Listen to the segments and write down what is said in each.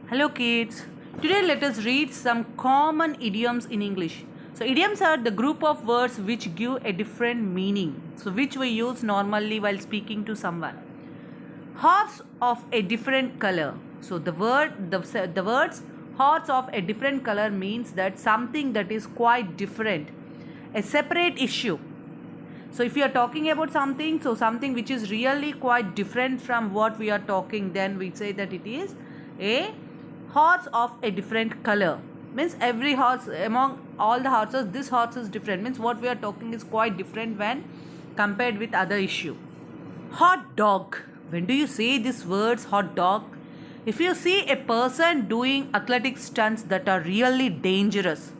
Hello kids. Today let us read some common idioms in English. So idioms are the group of words which give a different meaning. So which we use normally while speaking to someone. Horse of a different color. So the words horse of a different color means that something that is quite different. A separate issue. So if you are talking about something, so something which is really quite different from what we are talking, then we say that it is a horse of a different color. Means every horse among all the horses, this horse is different. Means what we are talking is quite different when compared with other issue. Hot dog. When do you say these words hot dog? If you see a person doing athletic stunts that are really dangerous,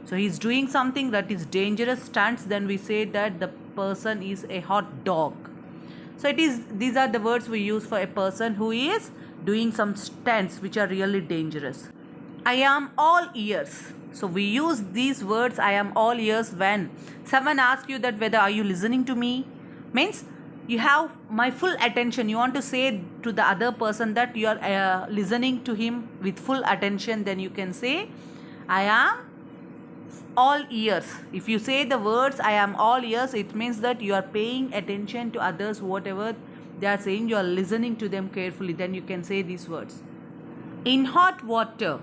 so he's doing something that is dangerous stunts, then we say that the person is a hot dog. So these are the words we use for a person who is doing some stunts which are really dangerous. I am all ears. So we use these words I am all ears when someone asks you that whether are you listening to me, means you have my full attention. You want to say to the other person that you are listening to him with full attention, then you can say I am all ears. If you say the words I am all ears, it means that you are paying attention to others, whatever they are saying, you are listening to them carefully. Then you can say these words. In hot water.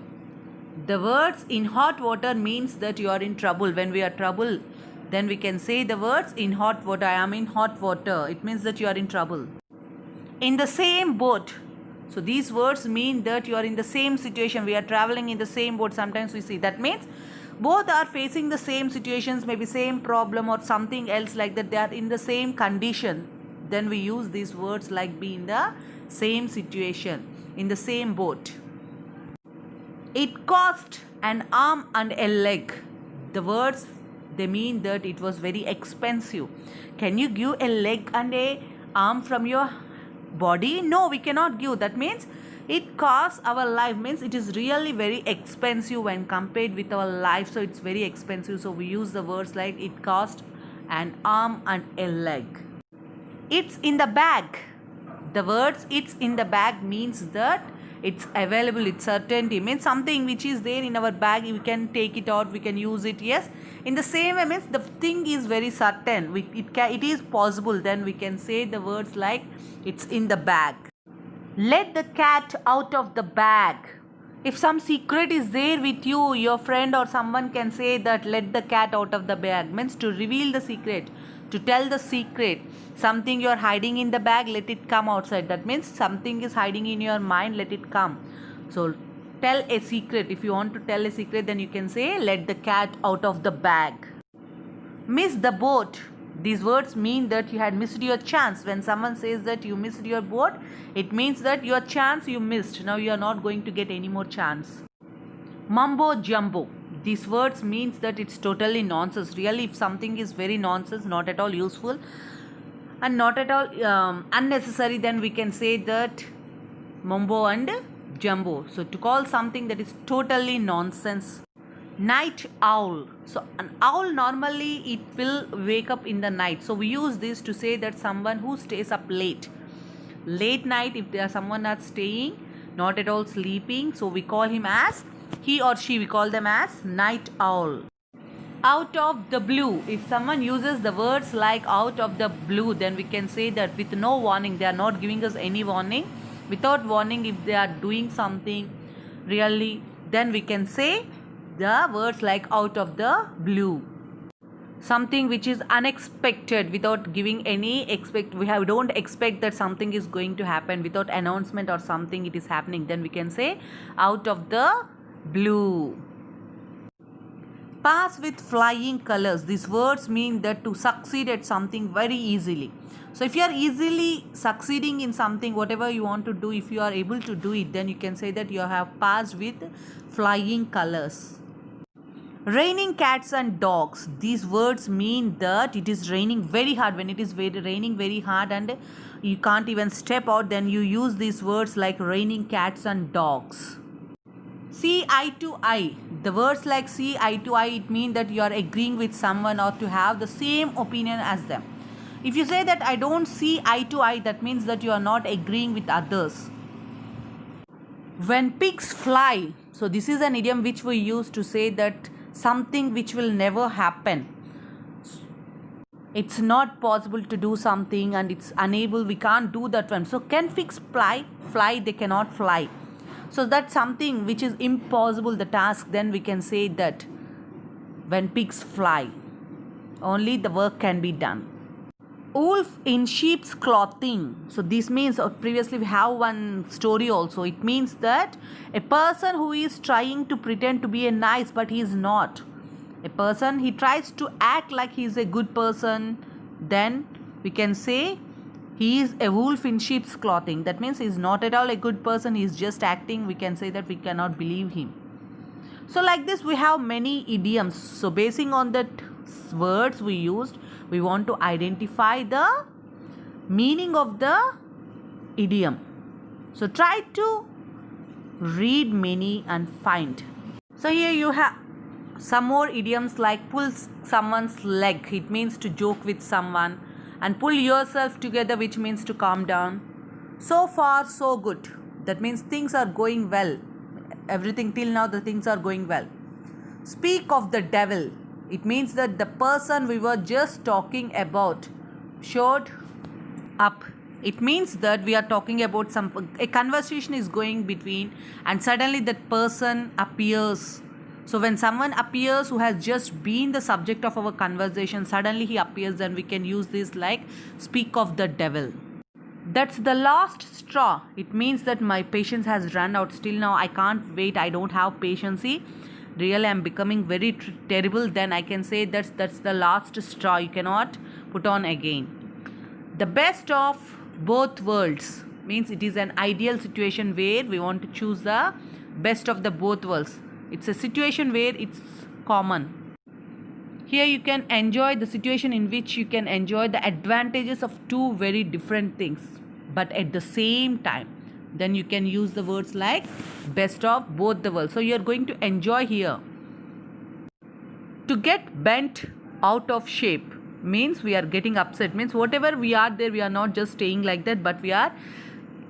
The words in hot water means that you are in trouble. When we are trouble, then we can say the words in hot water. I am in hot water. It means that you are in trouble. In the same boat. So these words mean that you are in the same situation. We are traveling in the same boat. Sometimes we see that means both are facing the same situations, maybe same problem or something else like that. They are in the same condition. Then we use these words like be in the same situation, in the same boat. It cost an arm and a leg. The words, they mean that it was very expensive. Can you give a leg and a arm from your body? No, we cannot give. That means it costs our life, means it is really very expensive when compared with our life. So it's very expensive. So we use the words like it cost an arm and a leg. It's in the bag. The words it's in the bag means that it's available, it's certainty. Means something which is there in our bag, we can take it out, we can use it. Yes, in the same way means the thing is very certain, it is possible. Then we can say the words like it's in the bag. Let the cat out of the bag. If some secret is there with you, your friend or someone can say that let the cat out of the bag. Means to reveal the secret, to tell the secret. Something you are hiding in the bag, let it come outside. That means something is hiding in your mind, let it come. So tell a secret. If you want to tell a secret, then you can say let the cat out of the bag. Miss the boat. These words mean that you had missed your chance. When someone says that you missed your boat, it means that your chance you missed. Now you are not going to get any more chance. Mumbo jumbo. These words means that it's totally nonsense. Really, if something is very nonsense, not at all useful and not at all unnecessary, then we can say that mumbo and jumbo. So to call something that is totally nonsense. Night owl. So an owl normally it will wake up in the night. So we use this to say that someone who stays up late night, if there are someone are staying not at all sleeping, so we call him as he or she, we call them as night owl. Out of the blue. If someone uses the words like out of the blue, then we can say that with no warning, they are not giving us any warning. Without warning, if they are doing something really, then we can say the words like out of the blue. Something which is unexpected, without giving any we don't expect that something is going to happen, without announcement or something it is happening, then we can say out of the blue. Pass with flying colors. These words mean that to succeed at something very easily. So if you are easily succeeding in something, whatever you want to do, if you are able to do it, then you can say that you have passed with flying colors. Raining cats and dogs. These words mean that it is raining very hard. When it is raining very hard and you can't even step out, then you use these words like raining cats and dogs. See eye to eye. The words like see eye to eye, it means that you are agreeing with someone or to have the same opinion as them. If you say that I don't see eye to eye, that means that you are not agreeing with others. When pigs fly, so this is an idiom which we use to say that something which will never happen. It's not possible to do something and it's unable, we can't do that one. So can pigs fly? They cannot fly. So that's something which is impossible, the task. Then we can say that when pigs fly, only the work can be done. Wolf in sheep's clothing. So this means, previously we have one story also. It means that a person who is trying to pretend to be a nice but he is not. A person, he tries to act like he is a good person. Then we can say he is a wolf in sheep's clothing. That means he is not at all a good person. He is just acting. We can say that we cannot believe him. So like this we have many idioms. So basing on that words we used, we want to identify the meaning of the idiom. So try to read many and find. So here you have some more idioms like pull someone's leg. It means to joke with someone. And pull yourself together, which means to calm down. So far so good. That means things are going well. Everything till now the things are going well. Speak of the devil. It means that the person we were just talking about showed up. It means that we are talking about a conversation is going between and suddenly that person appears. So when someone appears who has just been the subject of our conversation, suddenly he appears, then we can use this like speak of the devil. That's the last straw. It means that my patience has run out. Still now I can't wait. I don't have patience. Really I'm becoming very terrible. Then I can say that's the last straw. You cannot put on again. The best of both worlds means it is an ideal situation where we want to choose the best of the both worlds. It's a situation where it's common. Here you can enjoy the situation in which you can enjoy the advantages of two very different things, but at the same time. Then you can use the words like best of both the worlds. So you are going to enjoy here. To get bent out of shape means we are getting upset. Means whatever we are there, we are not just staying like that, but we are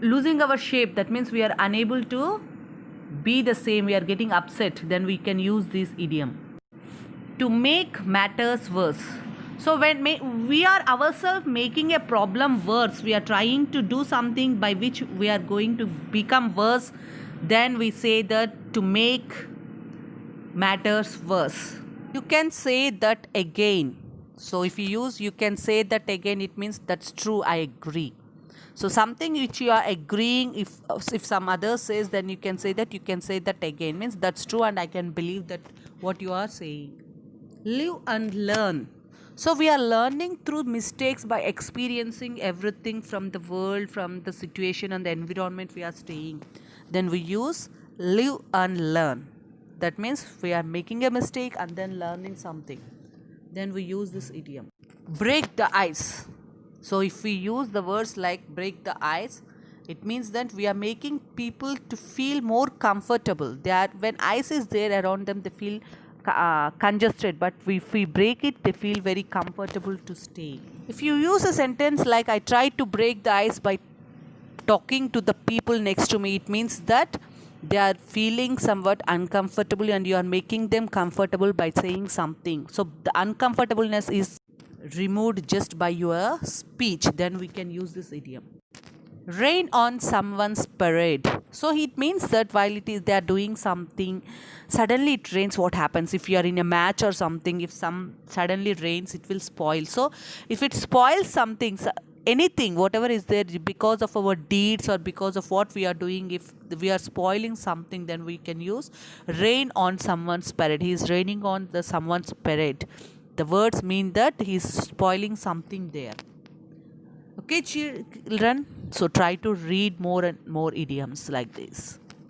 losing our shape. That means we are unable to be the same. We are getting upset. Then we can use this idiom. To make matters worse. So when we are ourselves making a problem worse, we are trying to do something by which we are going to become worse, then we say that to make matters worse. You can say that again. So if you use you can say that again, it means that's true, I agree. So something which you are agreeing, if some other says, then you can say that again, means that's true and I can believe that what you are saying. Live and learn. So we are learning through mistakes by experiencing everything from the world, from the situation and the environment we are staying. Then we use live and learn. That means we are making a mistake and then learning something. Then we use this idiom. Break the ice. So if we use the words like break the ice, it means that we are making people to feel more comfortable. When ice is there around them, they feel congested, but if we break it, they feel very comfortable to stay. If you use a sentence like I tried to break the ice by talking to the people next to me, it means that they are feeling somewhat uncomfortable and you are making them comfortable by saying something. So the uncomfortableness is removed just by your speech. Then we can use this idiom. Rain on someone's parade. So it means that while they are doing something, suddenly it rains. What happens if you are in a match or something? If suddenly rains, it will spoil. So if it spoils something, anything, whatever is there, because of our deeds or because of what we are doing, if we are spoiling something, then we can use rain on someone's parade. He is raining on someone's parade. The words mean that he is spoiling something there. Okay, children, so try to read more and more idioms like this.